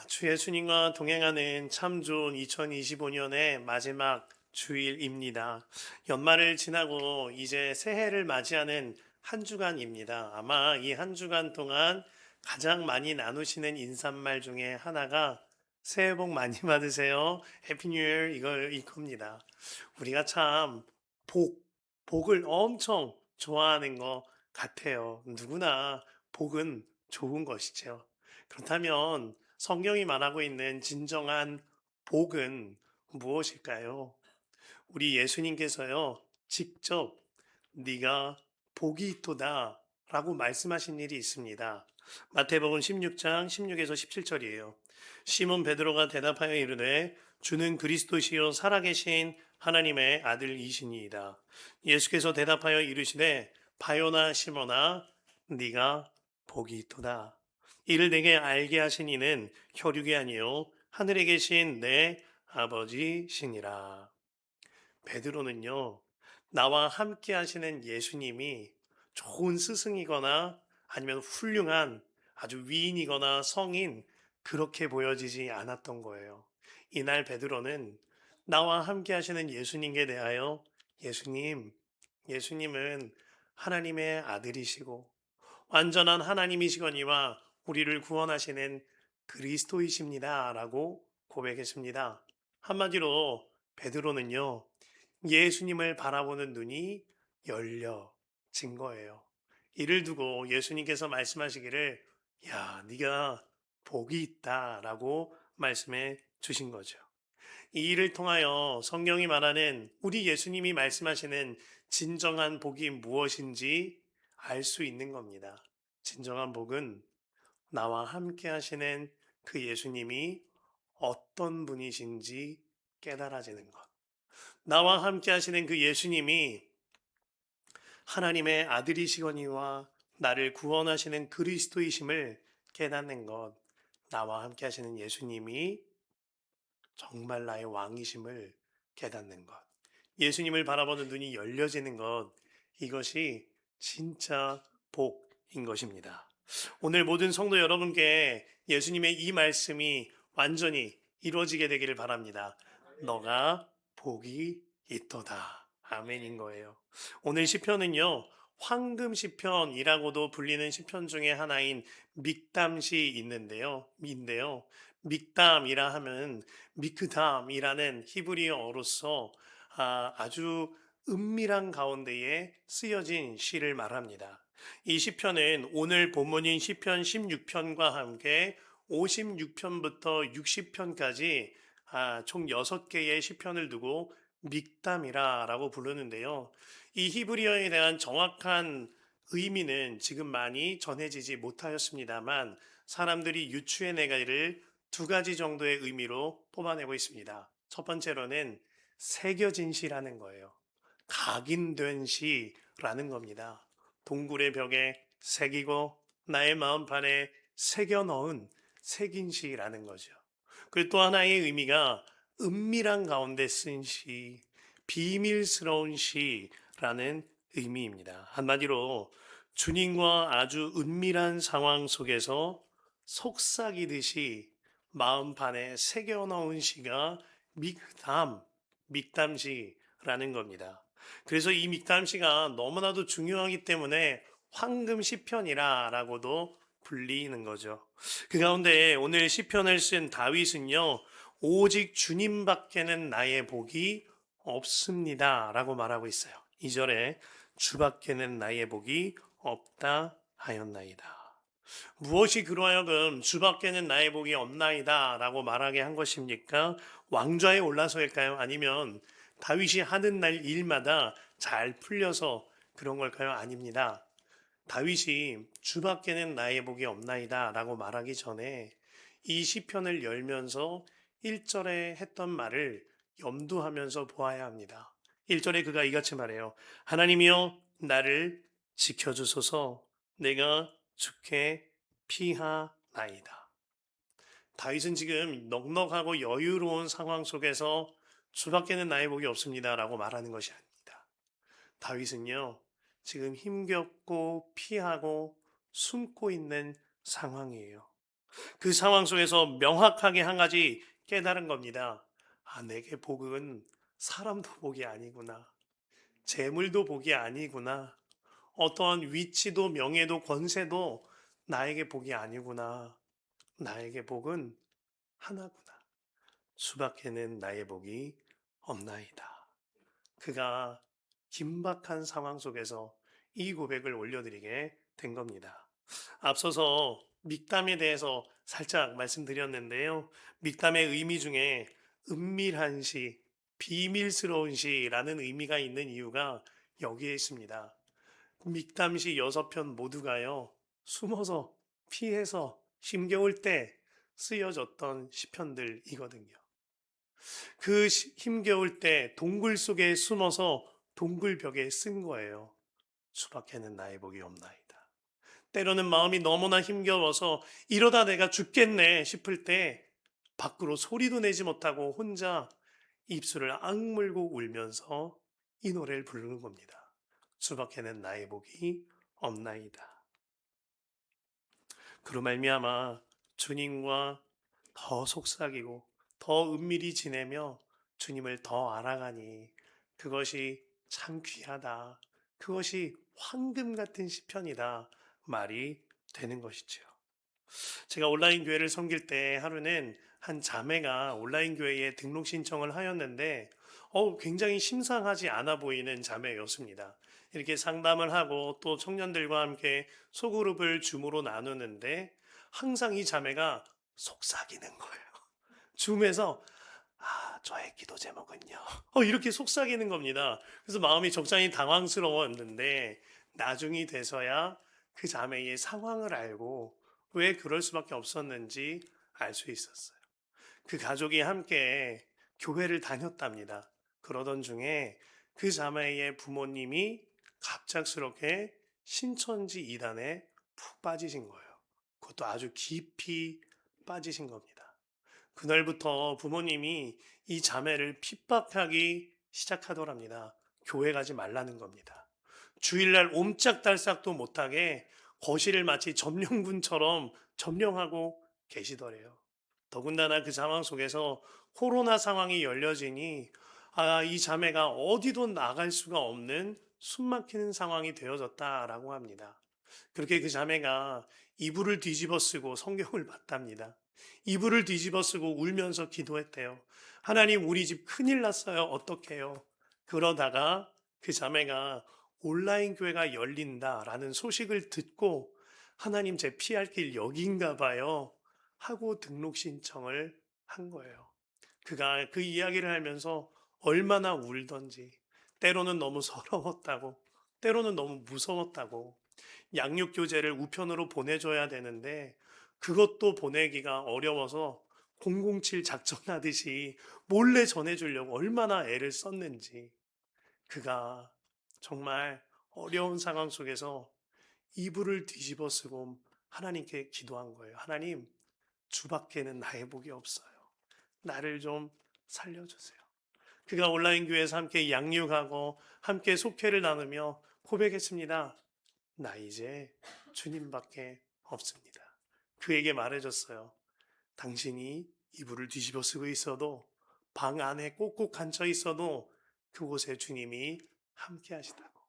주 예수님과 동행하는 참 좋은 2025년의 마지막 주일입니다. 연말을 지나고 이제 새해를 맞이하는 한 주간입니다. 아마 이 한 주간 동안 가장 많이 나누시는 인사말 중에 하나가 새해 복 많이 받으세요. 해피 뉴 이어 이겁니다. 우리가 참 복, 복을 엄청 좋아하는 것 같아요. 누구나 복은 좋은 것이죠. 그렇다면 성경이 말하고 있는 진정한 복은 무엇일까요? 우리 예수님께서요, 직접 네가 복이 있도다 라고 말씀하신 일이 있습니다. 마태복음 16장 16에서 17절이에요. 시몬 베드로가 대답하여 이르되 주는 그리스도시요 살아계신 하나님의 아들이시니이다. 예수께서 대답하여 이르시되 바요나 시몬아 네가 복이 있도다. 이를 내게 알게 하신 이는 혈육이 아니요 하늘에 계신 내 아버지시니라. 베드로는요, 나와 함께 하시는 예수님이 좋은 스승이거나 아니면 훌륭한 아주 위인이거나 성인, 그렇게 보여지지 않았던 거예요. 이날 베드로는 나와 함께 하시는 예수님께 대하여 예수님은 하나님의 아들이시고 완전한 하나님이시거니와 우리를 구원하시는 그리스도이십니다. 라고 고백했습니다. 한마디로 베드로는요, 예수님을 바라보는 눈이 열려진 거예요. 이를 두고 예수님께서 말씀하시기를, 야, 네가 복이 있다라고 말씀해 주신 거죠. 이 일을 통하여 성경이 말하는 우리 예수님이 말씀하시는 진정한 복이 무엇인지 알 수 있는 겁니다. 진정한 복은 나와 함께 하시는 그 예수님이 어떤 분이신지 깨달아지는 것. 나와 함께 하시는 그 예수님이 하나님의 아들이시거니와 나를 구원하시는 그리스도이심을 깨닫는 것. 나와 함께 하시는 예수님이 정말 나의 왕이심을 깨닫는 것. 예수님을 바라보는 눈이 열려지는 것. 이것이 진짜 복인 것입니다. 오늘 모든 성도 여러분께 예수님의 이 말씀이 완전히 이루어지게 되기를 바랍니다. 너가 복이 있도다. 아멘인 거예요. 오늘 시편은요, 황금 시편이라고도 불리는 시편 중에 하나인 믹담시 인데요. 믹담이라 하면 미크담이라는 히브리어로서 아주 은밀한 가운데에 쓰여진 시를 말합니다. 이 시편은 오늘 본문인 시편 16편과 함께 56편부터 60편까지 총 6개의 시편을 두고 믹담이라고 부르는데요. 이 히브리어에 대한 정확한 의미는 지금 많이 전해지지 못하였습니다만 사람들이 유추해내기를 두 가지 정도의 의미로 뽑아내고 있습니다. 첫 번째로는 새겨진 시라는 거예요. 각인된 시라는 겁니다. 동굴의 벽에 새기고 나의 마음판에 새겨 넣은 새긴 시라는 거죠. 그리고 또 하나의 의미가 은밀한 가운데 쓴 시, 비밀스러운 시라는 의미입니다. 한마디로 주님과 아주 은밀한 상황 속에서 속삭이듯이 마음판에 새겨 넣은 시가 믹담시라는 겁니다. 그래서 이 믹담시가 너무나도 중요하기 때문에 황금 시편이라고도 불리는 거죠. 그 가운데 오늘 시편을 쓴 다윗은요, 오직 주님밖에는 나의 복이 없습니다라고 말하고 있어요. 2절에 주밖에는 나의 복이 없다 하였나이다. 무엇이 그로하여금 주밖에는 나의 복이 없나이다 라고 말하게 한 것입니까? 왕좌에 올라서일까요? 아니면 다윗이 하는 날 일마다 잘 풀려서 그런 걸까요? 아닙니다. 다윗이 주밖에는 나의 복이 없나이다 라고 말하기 전에 이 시편을 열면서 1절에 했던 말을 염두하면서 보아야 합니다. 1절에 그가 이같이 말해요. 하나님이여 나를 지켜주소서. 내가 주께 피하나이다. 다윗은 지금 넉넉하고 여유로운 상황 속에서 주밖에는 나의 복이 없습니다라고 말하는 것이 아닙니다. 다윗은요, 지금 힘겹고 피하고 숨고 있는 상황이에요. 그 상황 속에서 명확하게 한 가지 깨달은 겁니다. 아, 내게 복은 사람도 복이 아니구나. 재물도 복이 아니구나. 어떠한 위치도 명예도 권세도 나에게 복이 아니구나. 나에게 복은 하나구나. 수밖에는 나의 복이 없나이다. 그가 긴박한 상황 속에서 이 고백을 올려드리게 된 겁니다. 앞서서 믹담에 대해서 살짝 말씀드렸는데요. 믹담의 의미 중에 은밀한 시, 비밀스러운 시라는 의미가 있는 이유가 여기에 있습니다. 믹담시 6편 모두가요, 숨어서 피해서 힘겨울 때 쓰여졌던 시편들이거든요. 그 힘겨울 때 동굴 속에 숨어서 동굴벽에 쓴 거예요. 수밖에는 나의 복이 없나이다. 때로는 마음이 너무나 힘겨워서 이러다 내가 죽겠네 싶을 때 밖으로 소리도 내지 못하고 혼자 입술을 악물고 울면서 이 노래를 부르는 겁니다. 수밖에는 나의 복이 없나이다. 그로 말미암아 주님과 더 속삭이고 더 은밀히 지내며 주님을 더 알아가니 그것이 참 귀하다. 그것이 황금 같은 시편이다. 말이 되는 것이죠. 제가 온라인 교회를 섬길 때 하루는 한 자매가 온라인 교회에 등록 신청을 하였는데 굉장히 심상하지 않아 보이는 자매였습니다. 이렇게 상담을 하고 또 청년들과 함께 소그룹을 줌으로 나누는데 항상 이 자매가 속삭이는 거예요. 줌에서 저의 기도 제목은요. 이렇게 속삭이는 겁니다. 그래서 마음이 적잖이 당황스러웠는데 나중이 돼서야 그 자매의 상황을 알고 왜 그럴 수밖에 없었는지 알 수 있었어요. 그 가족이 함께 교회를 다녔답니다. 그러던 중에 그 자매의 부모님이 갑작스럽게 신천지 이단에 푹 빠지신 거예요. 그것도 아주 깊이 빠지신 겁니다. 그날부터 부모님이 이 자매를 핍박하기 시작하더랍니다. 교회 가지 말라는 겁니다. 주일날 옴짝달싹도 못하게 거실을 마치 점령군처럼 점령하고 계시더래요. 더군다나 그 상황 속에서 코로나 상황이 열려지니 이 자매가 어디도 나갈 수가 없는 숨막히는 상황이 되어졌다라고 합니다. 그렇게 그 자매가 이불을 뒤집어 쓰고 성경을 봤답니다. 이불을 뒤집어 쓰고 울면서 기도했대요. 하나님, 우리 집 큰일 났어요. 어떡해요? 그러다가 그 자매가 온라인 교회가 열린다라는 소식을 듣고 하나님, 제 피할 길 여긴가 봐요 하고 등록 신청을 한 거예요. 그가 그 이야기를 하면서 얼마나 울던지, 때로는 너무 서러웠다고, 때로는 너무 무서웠다고, 양육교재를 우편으로 보내줘야 되는데 그것도 보내기가 어려워서 007 작전하듯이 몰래 전해주려고 얼마나 애를 썼는지, 그가 정말 어려운 상황 속에서 이불을 뒤집어 쓰고 하나님께 기도한 거예요. 하나님, 주밖에는 나의 복이 없어요. 나를 좀 살려주세요. 그가 온라인 교회에서 함께 양육하고 함께 속회를 나누며 고백했습니다. 나 이제 주님밖에 없습니다. 그에게 말해줬어요. 당신이 이불을 뒤집어 쓰고 있어도, 방 안에 꼭꼭 갇혀 있어도 그곳에 주님이 함께 하시다고.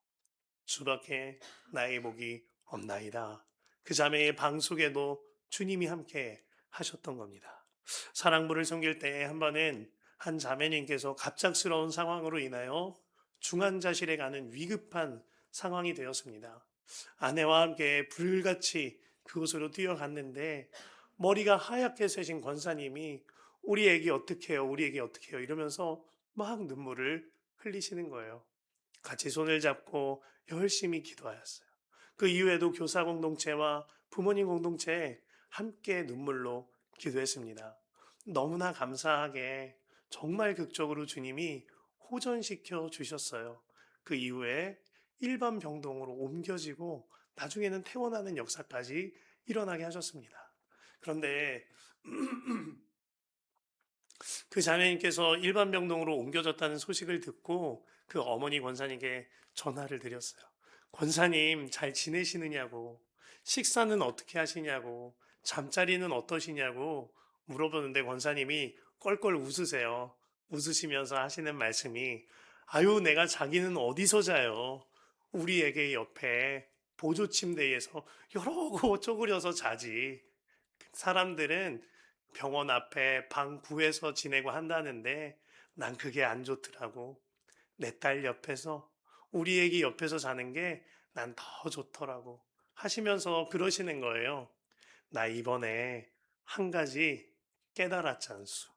주밖에 나의 복이 없나이다. 그 자매의 방 속에도 주님이 함께 하셨던 겁니다. 사랑부를 섬길 때 한 번은 한 자매님께서 갑작스러운 상황으로 인하여 중환자실에 가는 위급한 상황이 되었습니다. 아내와 함께 불같이 그곳으로 뛰어갔는데 머리가 하얗게 새신 권사님이 우리 애기 어떻게 해요? 우리 애기 어떻게 해요? 이러면서 막 눈물을 흘리시는 거예요. 같이 손을 잡고 열심히 기도하였어요. 그 이후에도 교사 공동체와 부모님 공동체에 함께 눈물로 기도했습니다. 너무나 감사하게 정말 극적으로 주님이 호전시켜 주셨어요. 그 이후에 일반 병동으로 옮겨지고 나중에는 퇴원하는 역사까지 일어나게 하셨습니다. 그런데 그 자매님께서 일반 병동으로 옮겨졌다는 소식을 듣고 그 어머니 권사님께 전화를 드렸어요. 권사님 잘 지내시느냐고, 식사는 어떻게 하시냐고, 잠자리는 어떠시냐고 물어보는데 권사님이 껄껄 웃으세요. 웃으시면서 하시는 말씀이 아유, 내가 자기는 어디서 자요? 우리 애기 옆에 보조 침대에서 여러 곳 쪼그려서 자지. 사람들은 병원 앞에 방 구해서 지내고 한다는데 난 그게 안 좋더라고. 내 딸 옆에서 우리 애기 옆에서 자는 게 난 더 좋더라고. 하시면서 그러시는 거예요. 나 이번에 한 가지 깨달았잖수.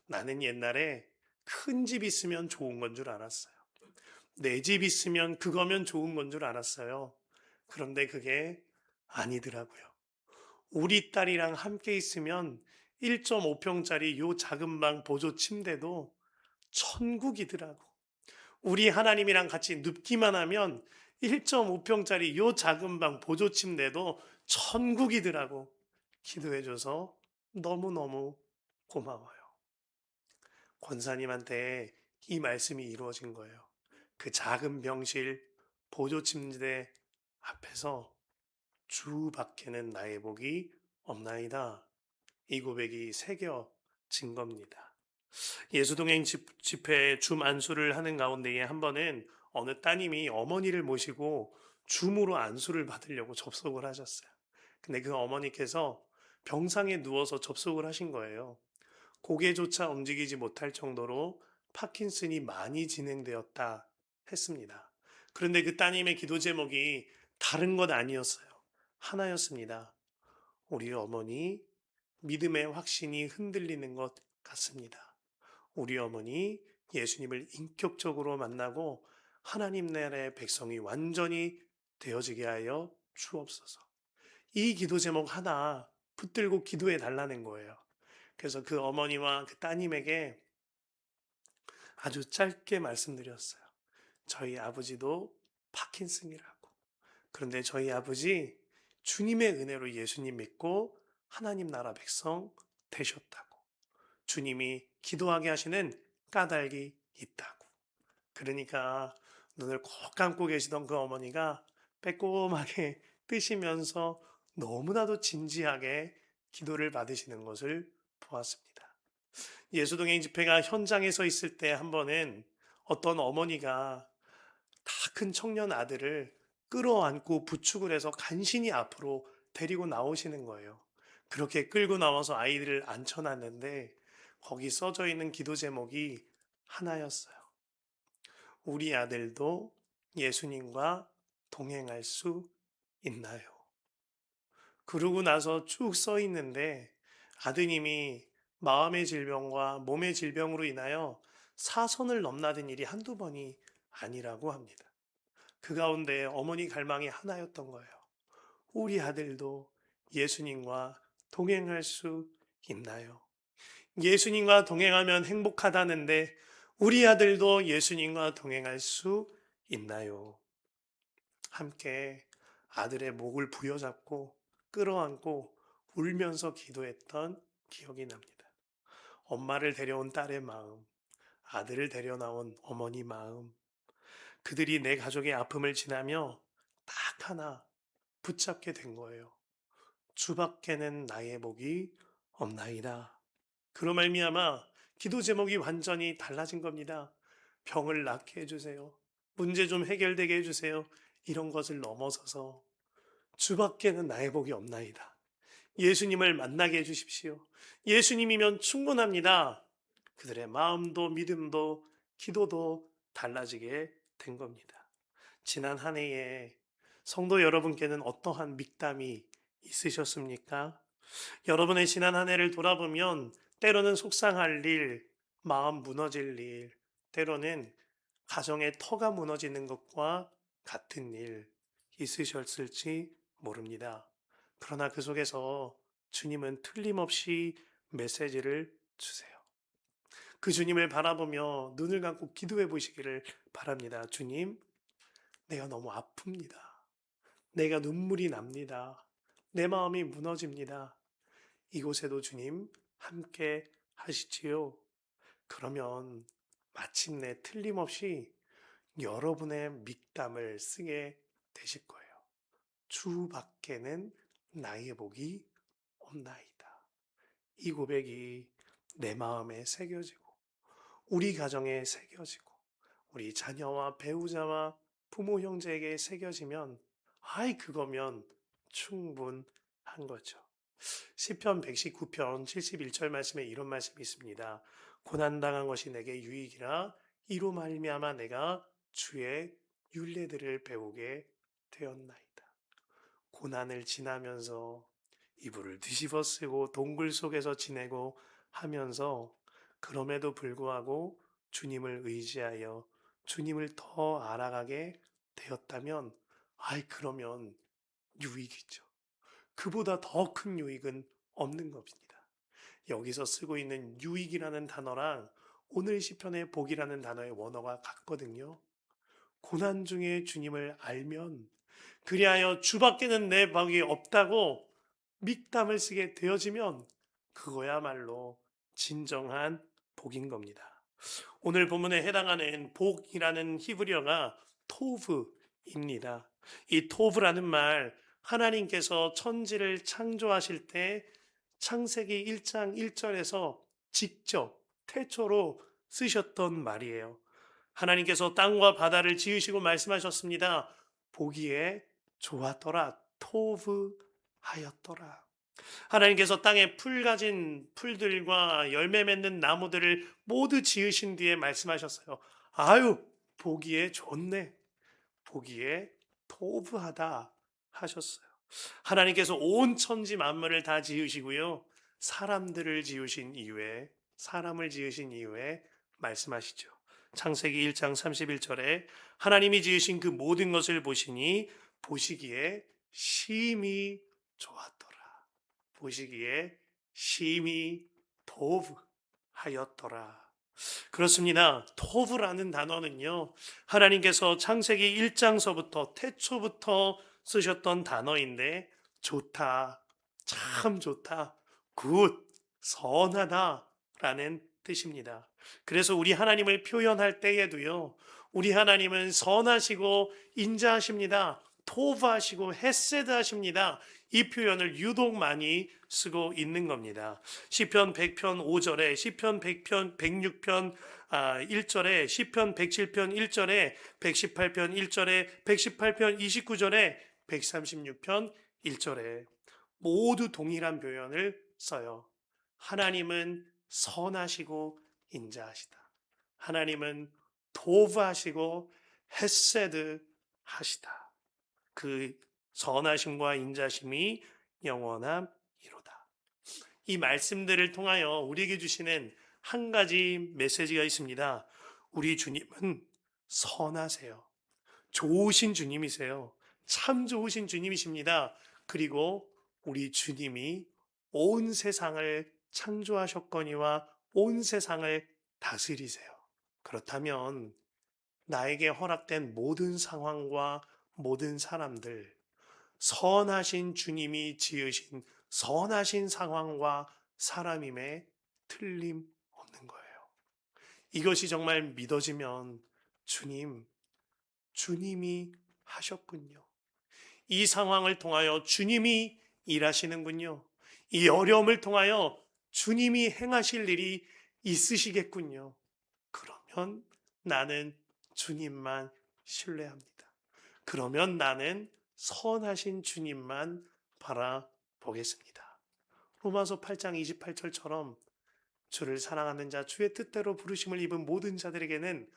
나는 옛날에 큰 집 있으면 좋은 건 줄 알았어요. 내 집 있으면 그거면 좋은 건 줄 알았어요. 그런데 그게 아니더라고요. 우리 딸이랑 함께 있으면 1.5평짜리 요 작은 방 보조 침대도 천국이더라고. 우리 하나님이랑 같이 눕기만 하면 1.5평짜리 요 작은 방 보조 침대도 천국이더라고. 기도해줘서 너무너무 고마워요. 권사님한테 이 말씀이 이루어진 거예요. 그 작은 병실 보조 침대 앞에서 주 밖에는 나의 복이 없나이다. 이 고백이 새겨진 겁니다. 예수동행 집회 줌 안수를 하는 가운데에 한 번은 어느 따님이 어머니를 모시고 줌으로 안수를 받으려고 접속을 하셨어요. 근데 그 어머니께서 병상에 누워서 접속을 하신 거예요. 고개조차 움직이지 못할 정도로 파킨슨이 많이 진행되었다 했습니다. 그런데 그 따님의 기도 제목이 다른 것 아니었어요. 하나였습니다. 우리 어머니 믿음의 확신이 흔들리는 것 같습니다. 우리 어머니 예수님을 인격적으로 만나고 하나님 나라의 백성이 완전히 되어지게 하여 주옵소서. 이 기도 제목 하나 붙들고 기도해 달라는 거예요. 그래서 그 어머니와 그 따님에게 아주 짧게 말씀드렸어요. 저희 아버지도 파킨슨이라고. 그런데 저희 아버지 주님의 은혜로 예수님 믿고 하나님 나라 백성 되셨다고. 주님이 기도하게 하시는 까닭이 있다고. 그러니까 눈을 꼭 감고 계시던 그 어머니가 빼꼼하게 뜨시면서 너무나도 진지하게 기도를 받으시는 것을 보았습니다. 예수동행 집회가 현장에서 있을 때 한 번은 어떤 어머니가 다 큰 청년 아들을 끌어안고 부축을 해서 간신히 앞으로 데리고 나오시는 거예요. 그렇게 끌고 나와서 아이들을 앉혀놨는데 거기 써져 있는 기도 제목이 하나였어요. 우리 아들도 예수님과 동행할 수 있나요? 그러고 나서 쭉 써 있는데 아드님이 마음의 질병과 몸의 질병으로 인하여 사선을 넘나든 일이 한두 번이 아니라고 합니다. 그 가운데 어머니 갈망이 하나였던 거예요. 우리 아들도 예수님과 동행할 수 있나요? 예수님과 동행하면 행복하다는데 우리 아들도 예수님과 동행할 수 있나요? 함께 아들의 목을 부여잡고 끌어안고 울면서 기도했던 기억이 납니다. 엄마를 데려온 딸의 마음, 아들을 데려나온 어머니 마음, 그들이 내 가족의 아픔을 지나며 딱 하나 붙잡게 된 거예요. 주밖에는 나의 복이 없나이다. 그로 말미암아 기도 제목이 완전히 달라진 겁니다. 병을 낫게 해주세요. 문제 좀 해결되게 해주세요. 이런 것을 넘어서서 주밖에는 나의 복이 없나이다. 예수님을 만나게 해주십시오. 예수님이면 충분합니다. 그들의 마음도 믿음도 기도도 달라지게 된 겁니다. 지난 한 해에 성도 여러분께는 어떠한 mik담이 있으셨습니까? 여러분의 지난 한 해를 돌아보면 때로는 속상할 일, 마음 무너질 일, 때로는 가정의 터가 무너지는 것과 같은 일 있으셨을지 모릅니다. 그러나 그 속에서 주님은 틀림없이 메시지를 주세요. 그 주님을 바라보며 눈을 감고 기도해 보시기를 바랍니다. 주님, 내가 너무 아픕니다. 내가 눈물이 납니다. 내 마음이 무너집니다. 이곳에도 주님 함께 하시지요. 그러면 마침내 틀림없이 여러분의 mik담을 쓰게 되실 거예요. 주 밖에는 나의 복이 없나이다. 이 고백이 내 마음에 새겨지고 우리 가정에 새겨지고 우리 자녀와 배우자와 부모 형제에게 새겨지면 그거면 충분한 거죠. 시편 119편 71절 말씀에 이런 말씀이 있습니다. 고난당한 것이 내게 유익이라 이로 말미암아 내가 주의 율례들을 배우게 되었나이다. 고난을 지나면서 이불을 뒤집어 쓰고 동굴 속에서 지내고 하면서 그럼에도 불구하고 주님을 의지하여 주님을 더 알아가게 되었다면 그러면 유익이죠. 그보다 더 큰 유익은 없는 겁니다. 여기서 쓰고 있는 유익이라는 단어랑 오늘 시편의 복이라는 단어의 원어가 같거든요. 고난 중에 주님을 알면 그리하여 주밖에는 내 복이 없다고 mik담을 쓰게 되어지면 그거야말로 진정한 복인 겁니다. 오늘 본문에 해당하는 복이라는 히브리어가 토브입니다. 이 토브라는 말 하나님께서 천지를 창조하실 때 창세기 1장 1절에서 직접 태초로 쓰셨던 말이에요. 하나님께서 땅과 바다를 지으시고 말씀하셨습니다. 보기에 좋았더라. 토브 하였더라. 하나님께서 땅에 풀 가진 풀들과 열매 맺는 나무들을 모두 지으신 뒤에 말씀하셨어요. 보기에 좋네. 보기에 토브하다 하셨어요. 하나님께서 온 천지 만물을 다 지으시고요. 사람을 지으신 이후에 말씀하시죠. 창세기 1장 31절에 하나님이 지으신 그 모든 것을 보시니 보시기에 심히 좋았더라. 보시기에 심히 토브하였더라. 그렇습니다. 토브라는 단어는요, 하나님께서 창세기 1장서부터 태초부터 쓰셨던 단어인데 좋다, 참 좋다, 굿, 선하다라는 뜻입니다. 그래서 우리 하나님을 표현할 때에도요, 우리 하나님은 선하시고 인자하십니다. 토브하시고 헤세드하십니다. 이 표현을 유독 많이 쓰고 있는 겁니다. 시편 100편 5절에, 시편 100편 106편 1절에, 시편 107편 1절에, 118편 1절에, 118편 29절에, 136편 1절에 모두 동일한 표현을 써요. 하나님은 선하시고 인자하시다. 하나님은 도브하시고 헤세드 하시다. 그 선하심과 인자심이 영원함이로다. 이 말씀들을 통하여 우리에게 주시는 한 가지 메시지가 있습니다. 우리 주님은 선하세요. 좋으신 주님이세요. 참 좋으신 주님이십니다. 그리고 우리 주님이 온 세상을 창조하셨거니와 온 세상을 다스리세요. 그렇다면 나에게 허락된 모든 상황과 모든 사람들, 선하신 주님이 지으신 선하신 상황과 사람임에 틀림없는 거예요. 이것이 정말 믿어지면 주님이 하셨군요. 이 상황을 통하여 주님이 일하시는군요. 이 어려움을 통하여 주님이 행하실 일이 있으시겠군요. 그러면 나는 주님만 신뢰합니다. 그러면 나는 선하신 주님만 바라보겠습니다. 로마서 8장 28절처럼 주를 사랑하는 자, 주의 뜻대로 부르심을 입은 모든 자들에게는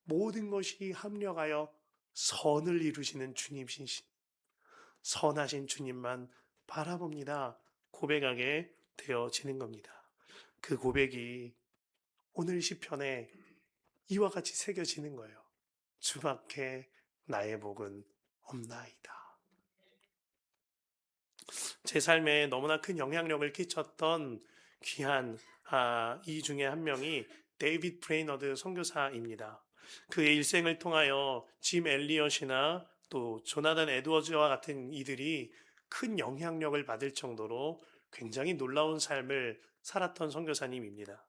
모든 것이 합력하여 선을 이루시는 주님이신 선하신 주님만 바라봅니다. 고백하게 되어지는 겁니다. 그 고백이 오늘 시편에 이와 같이 새겨지는 거예요. 주밖에 나의 복은 없나이다. 제 삶에 너무나 큰 영향력을 끼쳤던 귀한 이 중에 한 명이 데이비드 브레이너드 선교사입니다. 그의 일생을 통하여 짐 엘리엇이나 또 조나단 에드워즈와 같은 이들이 큰 영향력을 받을 정도로 굉장히 놀라운 삶을 살았던 선교사님입니다.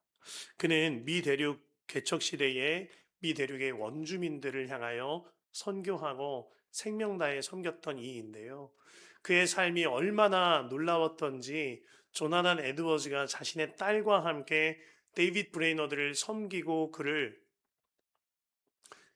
그는 미 대륙 개척 시대에 미 대륙의 원주민들을 향하여 선교하고 생명 다해 섬겼던 이인데요. 그의 삶이 얼마나 놀라웠던지 조나단 에드워즈가 자신의 딸과 함께 데이빗 브레이너드를 섬기고 그를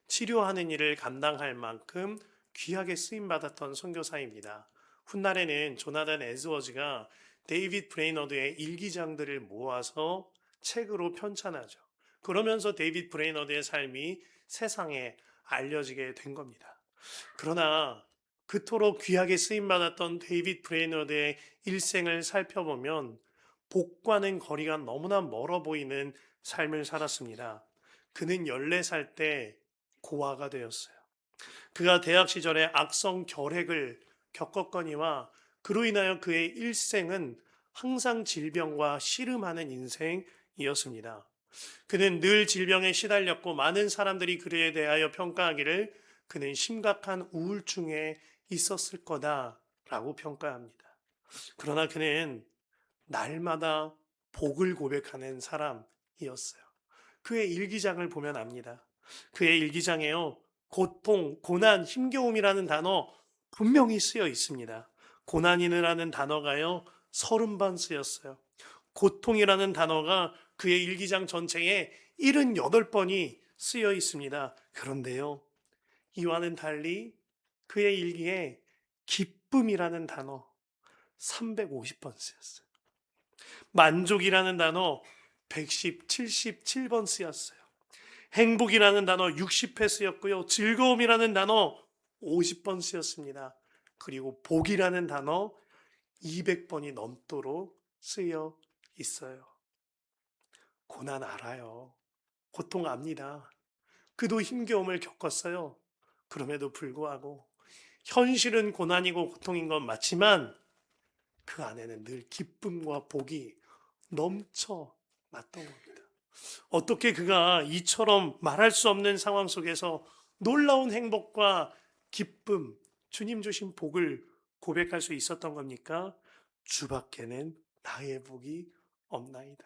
치료하는 일을 감당할 만큼 귀하게 쓰임받았던 선교사입니다. 훗날에는 조나단 에드워즈가 데이빗 브레이너드의 일기장들을 모아서 책으로 편찬하죠. 그러면서 데이빗 브레이너드의 삶이 세상에 알려지게 된 겁니다. 그러나 그토록 귀하게 쓰임받았던 데이빗 브레이너드의 일생을 살펴보면 복과는 거리가 너무나 멀어 보이는 삶을 살았습니다. 그는 14살 때 고아가 되었어요. 그가 대학 시절에 악성 결핵을 겪었거니와 그로 인하여 그의 일생은 항상 질병과 씨름하는 인생이었습니다. 그는 늘 질병에 시달렸고 많은 사람들이 그에 대하여 평가하기를 그는 심각한 우울증에 있었을 거다라고 평가합니다. 그러나 그는 날마다 복을 고백하는 사람이었어요. 그의 일기장을 보면 압니다. 그의 일기장에요, 고통, 고난, 힘겨움이라는 단어 분명히 쓰여 있습니다. 고난이라는 단어가요, 30번 쓰였어요. 고통이라는 단어가 그의 일기장 전체에 78번이 쓰여 있습니다. 그런데요, 이와는 달리 그의 일기에 기쁨이라는 단어 350번 쓰였어요. 만족이라는 단어 177번 쓰였어요. 행복이라는 단어 60회 쓰였고요. 즐거움이라는 단어 50번 쓰였습니다. 그리고 복이라는 단어 200번이 넘도록 쓰여 있어요. 고난 알아요. 고통 압니다. 그도 힘겨움을 겪었어요. 그럼에도 불구하고 현실은 고난이고 고통인 건 맞지만 그 안에는 늘 기쁨과 복이 넘쳐 났던 겁니다. 어떻게 그가 이처럼 말할 수 없는 상황 속에서 놀라운 행복과 기쁨, 주님 주신 복을 고백할 수 있었던 겁니까? 주밖에는 나의 복이 없나이다.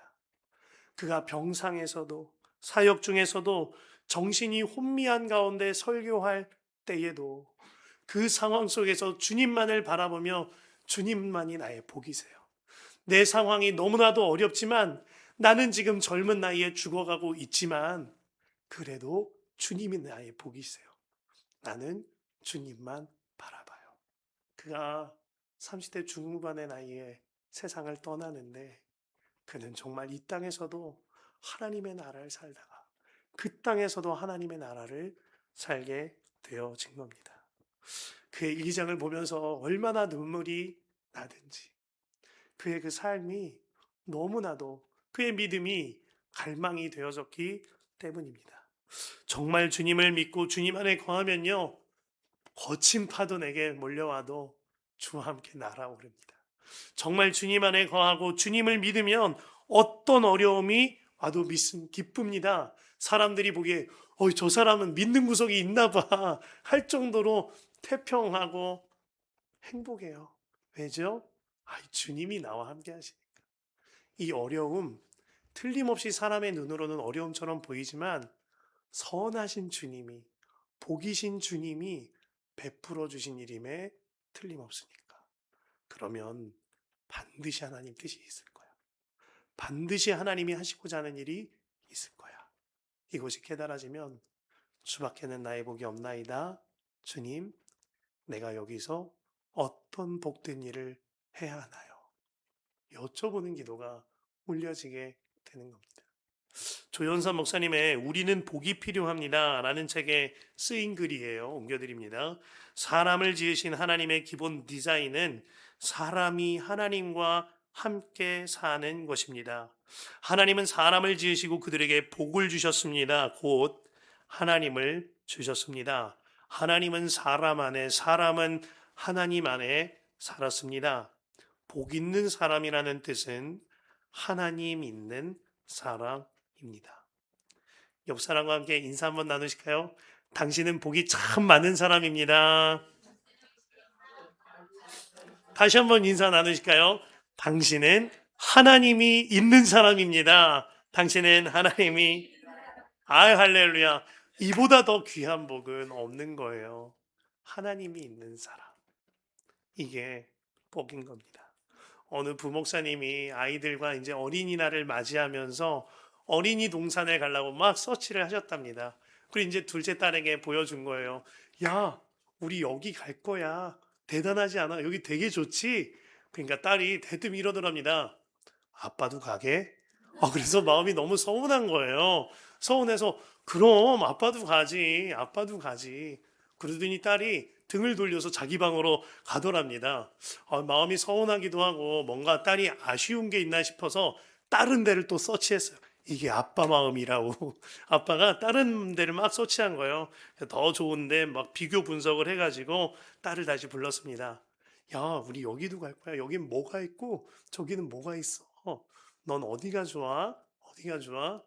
그가 병상에서도 사역 중에서도 정신이 혼미한 가운데 설교할 때에도 그 상황 속에서 주님만을 바라보며 주님만이 나의 복이세요. 내 상황이 너무나도 어렵지만 나는 지금 젊은 나이에 죽어가고 있지만 그래도 주님이 나의 복이세요. 나는 주님만 바라봐요. 그가 30대 중후반의 나이에 세상을 떠나는데 그는 정말 이 땅에서도 하나님의 나라를 살다가 그 땅에서도 하나님의 나라를 살게 되어진 겁니다. 그의 일기장을 보면서 얼마나 눈물이 나든지 그의 그 삶이 너무나도 그의 믿음이 갈망이 되어졌기 때문입니다. 정말 주님을 믿고 주님 안에 거하면요, 거친 파도 내게 몰려와도 주와 함께 날아오릅니다. 정말 주님 안에 거하고 주님을 믿으면 어떤 어려움이 와도 기쁩니다. 사람들이 보기에 저 사람은 믿는 구석이 있나 봐 할 정도로 태평하고 행복해요. 왜죠? 주님이 나와 함께 하시니까. 이 어려움 틀림없이 사람의 눈으로는 어려움처럼 보이지만 선하신 주님이, 복이신 주님이 베풀어 주신 일임에 틀림없으니까. 그러면 반드시 하나님 뜻이 있을 거야. 반드시 하나님이 하시고자 하는 일이 있을 거야. 이것이 깨달아지면 주밖에는 나의 복이 없나이다. 주님, 내가 여기서 어떤 복된 일을 해야 하나요? 여쭤보는 기도가 올려지게 되는 겁니다. 조연선 목사님의 우리는 복이 필요합니다 라는 책에 쓰인 글이에요. 옮겨드립니다. 사람을 지으신 하나님의 기본 디자인은 사람이 하나님과 함께 사는 것입니다. 하나님은 사람을 지으시고 그들에게 복을 주셨습니다. 곧 하나님을 주셨습니다. 하나님은 사람 안에, 사람은 하나님 안에 살았습니다. 복 있는 사람이라는 뜻은 하나님 있는 사람입니다. 옆 사람과 함께 인사 한번 나누실까요? 당신은 복이 참 많은 사람입니다. 다시 한번 인사 나누실까요? 당신은 하나님이 있는 사람입니다. 당신은 하나님이 할렐루야. 이보다 더 귀한 복은 없는 거예요. 하나님이 있는 사람. 이게 복인 겁니다. 어느 부목사님이 아이들과 이제 어린이날을 맞이하면서 어린이 동산에 가려고 막 서치를 하셨답니다. 그리고 이제 둘째 딸에게 보여준 거예요. 야, 우리 여기 갈 거야. 대단하지 않아? 여기 되게 좋지? 그러니까 딸이 대뜸 이러더랍니다. 아빠도 가게? 그래서 마음이 너무 서운한 거예요. 서운해서 그럼 아빠도 가지. 아빠도 가지. 그러더니 딸이 등을 돌려서 자기 방으로 가더랍니다. 마음이 서운하기도 하고 뭔가 딸이 아쉬운 게 있나 싶어서 다른 데를 또 서치했어요. 이게 아빠 마음이라고. 아빠가 다른 데를 막 서치한 거예요. 더 좋은데 막 비교 분석을 해가지고 딸을 다시 불렀습니다. 야, 우리 여기도 갈 거야. 여긴 뭐가 있고 저기는 뭐가 있어. 넌 어디가 좋아? 어디가 좋아?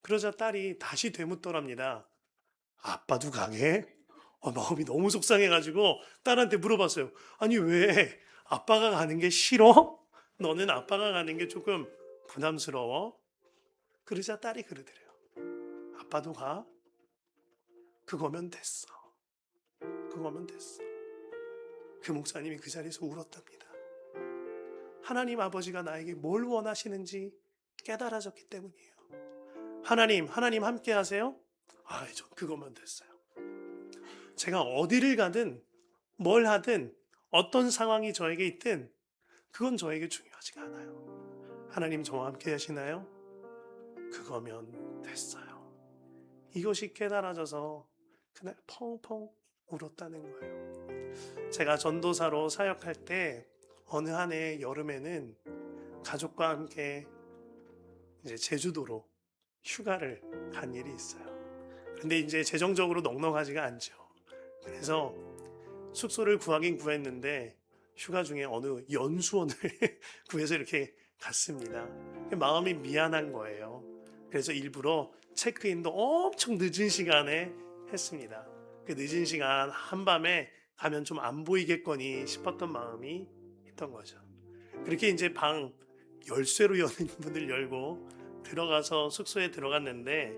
그러자 딸이 다시 되묻더랍니다. 아빠도 가게? 마음이 너무 속상해가지고 딸한테 물어봤어요. 아니, 왜 아빠가 가는 게 싫어? 너는 아빠가 가는 게 조금 부담스러워? 그러자 딸이 그러더래요. 아빠도 가? 그거면 됐어. 그거면 됐어. 그 목사님이 그 자리에서 울었답니다. 하나님 아버지가 나에게 뭘 원하시는지 깨달아졌기 때문이에요. 하나님 함께 하세요? 전 그것만 됐어요. 제가 어디를 가든 뭘 하든 어떤 상황이 저에게 있든 그건 저에게 중요하지가 않아요. 하나님 저와 함께 하시나요? 그거면 됐어요. 이것이 깨달아져서 그날 펑펑 울었다는 거예요. 제가 전도사로 사역할 때 어느 한 해 여름에는 가족과 함께 이제 제주도로 휴가를 간 일이 있어요. 근데 이제 재정적으로 넉넉하지가 않죠. 그래서 숙소를 구하긴 구했는데 휴가 중에 어느 연수원을 구해서 이렇게 갔습니다. 마음이 미안한 거예요. 그래서 일부러 체크인도 엄청 늦은 시간에 했습니다. 그 늦은 시간 한밤에 가면 좀 안 보이겠거니 싶었던 마음이 있던 거죠. 그렇게 이제 방 열쇠로 여는 문을 열고 들어가서 숙소에 들어갔는데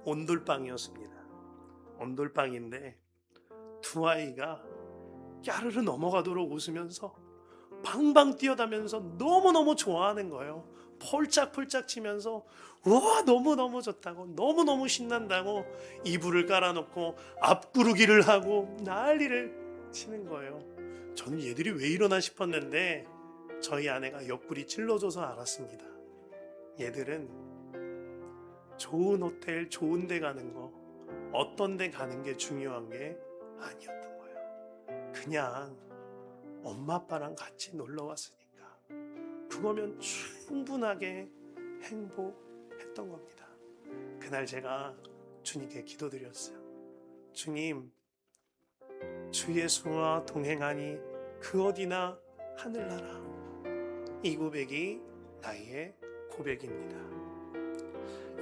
온돌방이었습니다. 온돌방인데 두 아이가 까르르 넘어가도록 웃으면서 방방 뛰어다면서 너무너무 좋아하는 거예요. 폴짝폴짝 치면서 와 너무너무 좋다고 너무너무 신난다고 이불을 깔아놓고 앞구르기를 하고 난리를 치는 거예요. 저는 얘들이 왜 이러나 싶었는데 저희 아내가 옆구리 찔러줘서 알았습니다. 얘들은 좋은 호텔 좋은 데 가는 거 어떤 데 가는 게 중요한 게 아니었던 거예요. 그냥 엄마 아빠랑 같이 놀러 왔으니까 그거면 충분하게 행복했던 겁니다. 그날 제가 주님께 기도드렸어요. 주님, 주 예수와 동행하니 그 어디나 하늘나라. 이 고백이 나의 고백입니다.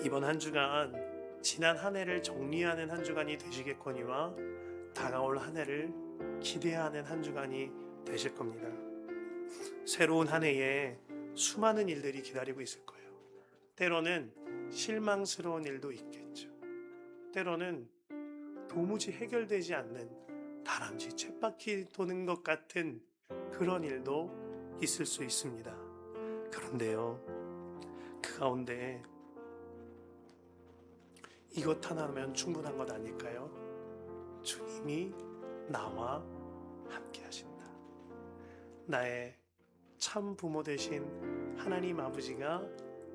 이번 한 주간 지난 한 해를 정리하는 한 주간이 되시겠거니와 다가올 한 해를 기대하는 한 주간이 되실 겁니다. 새로운 한 해에 수많은 일들이 기다리고 있을 거예요. 때로는 실망스러운 일도 있겠죠. 때로는 도무지 해결되지 않는 다람쥐 쳇바퀴 도는 것 같은 그런 일도 있을 수 있습니다. 그런데요, 그 가운데 이것 하나면 충분한 것 아닐까요? 주님이 나와 함께 하신다. 나의 참 부모 되신 하나님 아버지가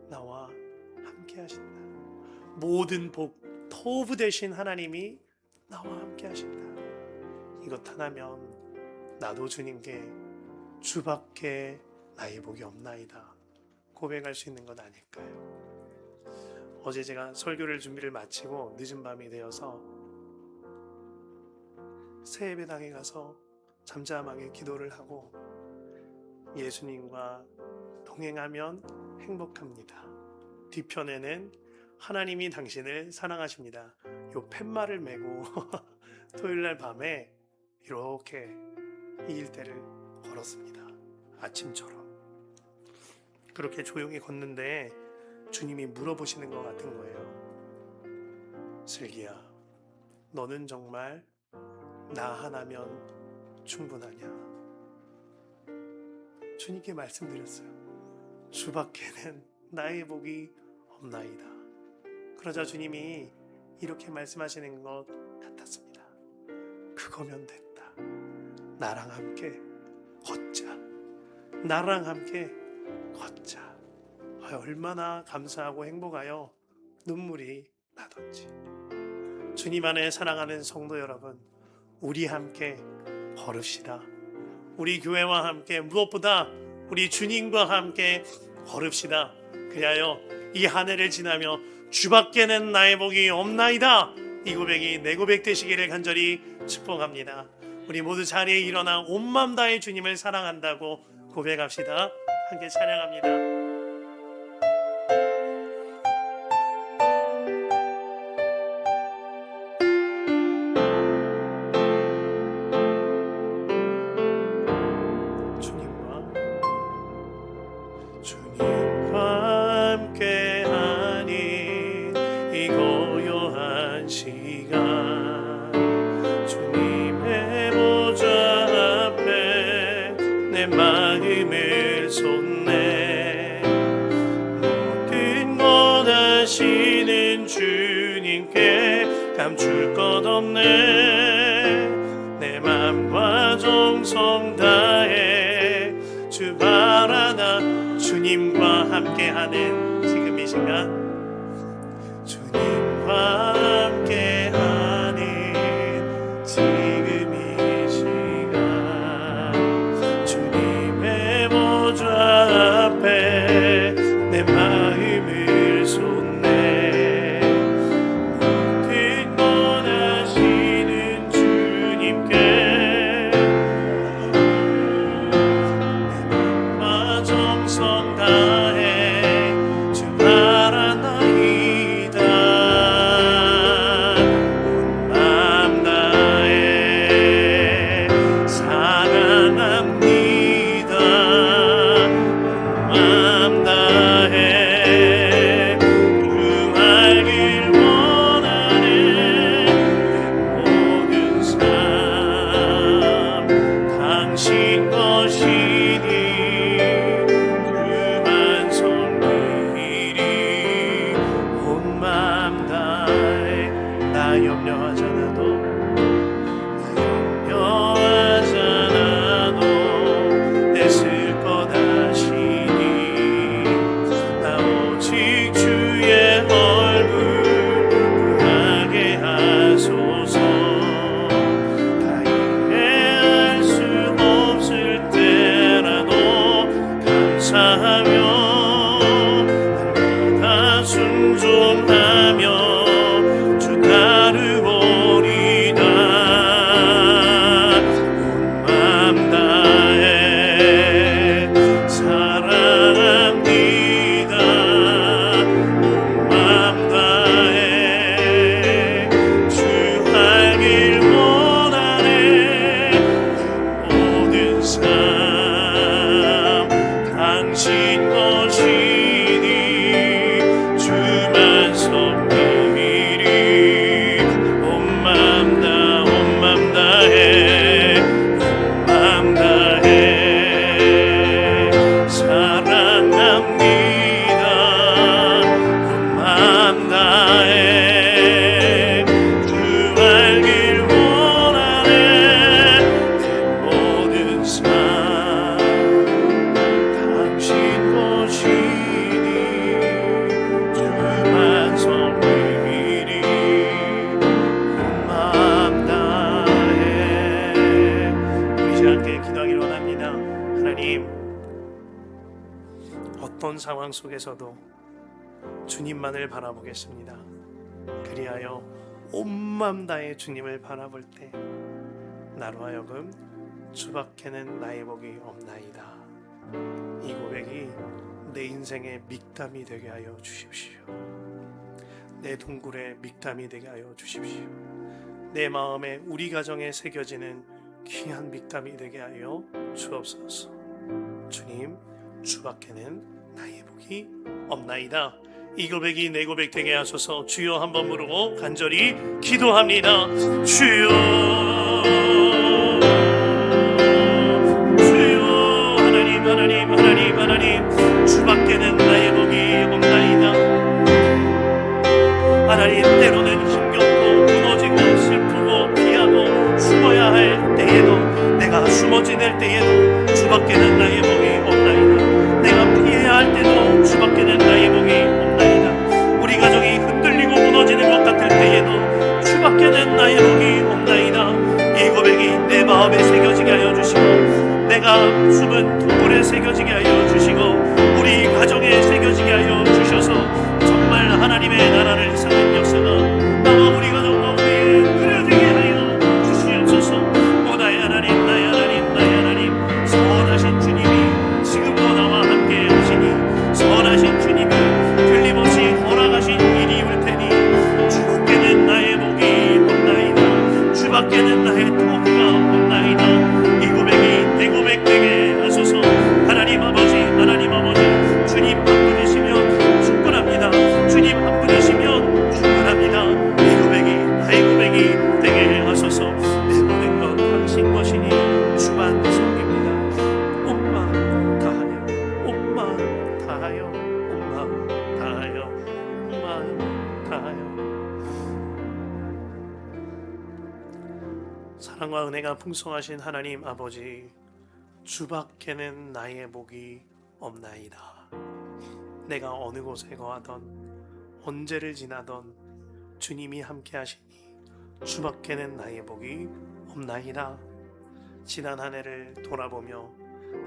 나와 함께 하신다. 모든 복, 터부 되신 하나님이 나와 함께 하신다. 이것 하나면 나도 주님께 주밖에 나의 복이 없나이다 고백할 수 있는 것 아닐까요? 어제 제가 설교를 준비를 마치고 늦은 밤이 되어서 새 예배당에 가서 잠잠하게 기도를 하고 예수님과 동행하면 행복합니다. 뒤편에는 하나님이 당신을 사랑하십니다. 요 팻말을 메고 토요일날 밤에 이렇게 이 일대를 걸었습니다. 아침처럼. 그렇게 조용히 걷는데 주님이 물어보시는 것 같은 거예요. 슬기야, 너는 정말 나 하나면 충분하냐? 주님께 말씀드렸어요. 주밖에는 나의 복이 없나이다. 그러자 주님이 이렇게 말씀하시는 것 같았습니다. 그거면 됐다. 나랑 함께 걷자. 나랑 함께 걷자. 얼마나 감사하고 행복하여 눈물이 나던지. 주님 안에 사랑하는 성도 여러분, 우리 함께 걸읍시다. 우리 교회와 함께, 무엇보다 우리 주님과 함께 걸읍시다. 그리하여 이 한 해를 지나며 주밖에는 나의 복이 없나이다, 이 고백이 내 고백 되시기를 간절히 축복합니다. 우리 모두 자리에 일어나 온 마음 다해 주님을 사랑한다고 고백합시다. 함께 찬양합니다. 주님과 함께하니 이 고요한 시간, 주님의 보좌 앞에 내 마음을 쏟네. 모든 것 아시는 주님께 감출 것 없네. 내 맘과 정성 다해 주 바라다 주님과 함께하는 지금 이 시간, 주님과 함께하는 지금 이 시간, 주님의 보좌 앞에 내 마음을 쏟네. 모든 것 아시는 주님께 정성 다해 주 바라나이다. 온 마음 다해 사랑합니다. 온 마음 다해 주 알길 원하는 내 모든 삶 당신 것이니 염려하잖아도 애쓸 것 아시니 나 오직 주의 얼굴 구하게 하소서. 다 이해할 수 없을 때라도 감사하며 날마다 순종하며 주 따르오리다. 온 마음 다해 사랑합니다. 온 마음 다해 주 알길 원하네. 내 모든 삶 당신 것이니 주만 섬기리. 온 마음 다해 온 마음 다해 사랑합니다. 온 마음 다해 주 알길 원하네. 내 모든 삶 당신 것이니 주만 섬기리. 온 마음 다해. 우리 함께 기도하기를 원합니다. 하나님, 어떤 상황 속에서도 주님만을 바라보겠습니다. 그리하여 온 마음 다해 주님을 바라볼 때 나로 하여금 주밖에는 나의 복이 없나이다, 이 고백이 내 인생의 mik담이 되게 하여 주십시오. 내 동굴의 mik담이 되게 하여 주십시오. 내 마음에, 우리 가정에 새겨지는 귀한 mik담이 되게 하여 주옵소서. 주님, 주밖에는 나의 복이 없나이다, 이 고백이 내 고백 되게 하소서. 주여 한번 부르고 간절히 기도합니다. 주여, 주여, 하나님, 하나님. 하나님, 때로는 힘겹고 무너지고 슬프고 피하고 숨어야 할 때에도, 내가 숨어 지낼 때에도 주밖에는 나의 복이 없나이다. 내가 피해야 할 때도 주밖에는 나의 복이 없나이다. 우리 가정이 흔들리고 무너지는 것 같을 때에도 주밖에는 나의 복이 없나이다. 이 고백이 내 마음에 새겨지게 하여 주시고, 내가 숨은 동굴에 새겨지게 하여 주시고, 우리 가정에 새겨지게 하여 주셔서 정말 하나님의 나라를 세우는 역사가 나와 우리 가정 가운데 누려지게 하여 주시옵소서. 오 나의 하나님, 나의 하나님, 나의 하나님, 선하신 주님이 지금도 나와 함께 하시니, 선하신 주님이 틀림없이 허락하신 일이 올 테니 주밖에는 나의 복이 없나이다. 주밖에는 나의 도구가 없나이다. 이 고백이 내 고백 되게 하소서. 하나님 아버지, 하나님 아버지, 주님 한 분이시면 충분합니다. 주님 한 분이시면 충분합니다. 이 고백이 나의 고백이 되게 하소서. 내 모든 것 당신 것이니 주만 섬깁니다. 온 마음 다하여, 온 마음 다하여, 온 마음 다하여, 온 마음 다하여. 사랑과 은혜가 풍성하신 하나님 아버지, 주밖에는 나의 복이 없나이다. 내가 어느 곳에 거하던 언제를 지나던 주님이 함께 하시니 주밖에는 나의 복이 없나이다. 지난 한 해를 돌아보며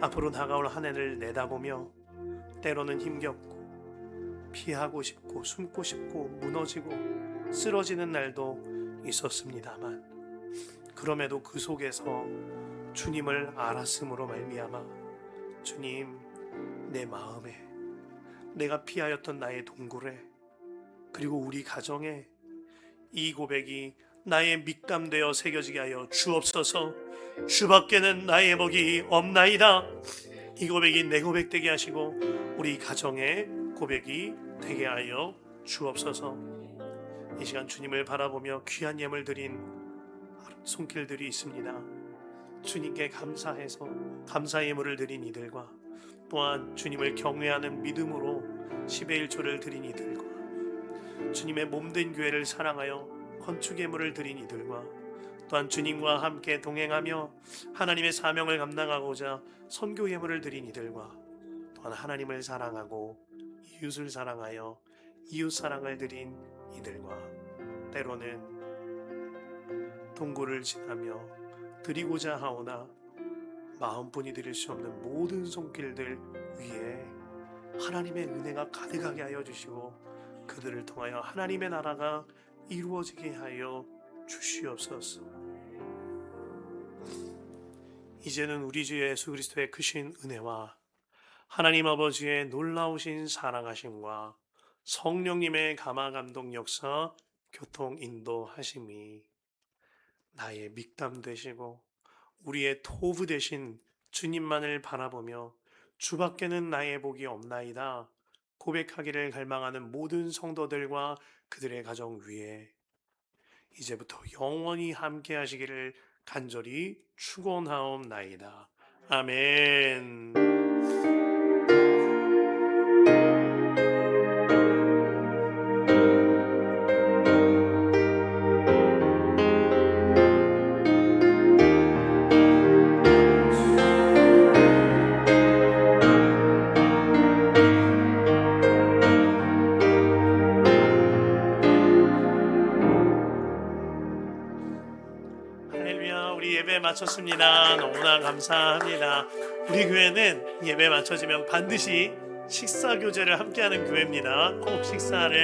앞으로 다가올 한 해를 내다보며 때로는 힘겹고 피하고 싶고 숨고 싶고 무너지고 쓰러지는 날도 있었습니다만, 그럼에도 그 속에서 주님을 알았음으로 말미암아 주님, 내 마음에, 내가 피하였던 나의 동굴에, 그리고 우리 가정에 이 고백이 나의 밑감되어 새겨지게 하여 주옵소서. 주밖에는 나의 복이 없나이다. 이 고백이 내 고백 되게 하시고 우리 가정의 고백이 되게 하여 주옵소서. 이 시간 주님을 바라보며 귀한 예물 드린 손길들이 있습니다. 주님께 감사해서 감사 예물을 드린 이들과, 또한 주님을 경외하는 믿음으로 10의 1초를 드린 이들과, 주님의 몸된 교회를 사랑하여 건축 예물을 드린 이들과, 또한 주님과 함께 동행하며 하나님의 사명을 감당하고자 선교 예물을 드린 이들과, 또한 하나님을 사랑하고 이웃을 사랑하여 이웃 사랑을 드린 이들과, 때로는 동굴을 지나며 드리고자 하오나 마음뿐이 드릴 수 없는 모든 손길들 위에 하나님의 은혜가 가득하게 하여 주시고, 그들을 통하여 하나님의 나라가 이루어지게 하여 주시옵소서. 이제는 우리 주 예수 그리스도의 크신 은혜와 하나님 아버지의 놀라우신 사랑하심과 성령님의 감화 감동 역사 교통 인도하심이 나의 mik담 되시고 우리의 토부 되신 주님만을 바라보며 주밖에는 나의 복이 없나이다 고백하기를 갈망하는 모든 성도들과 그들의 가정 위에 이제부터 영원히 함께 하시기를 간절히 축원하옵나이다. 아멘. 예배 마쳤습니다. 너무나 감사합니다. 우리 교회는 예배 마쳐지면 반드시 식사 교제를 함께하는 교회입니다. 꼭 식사를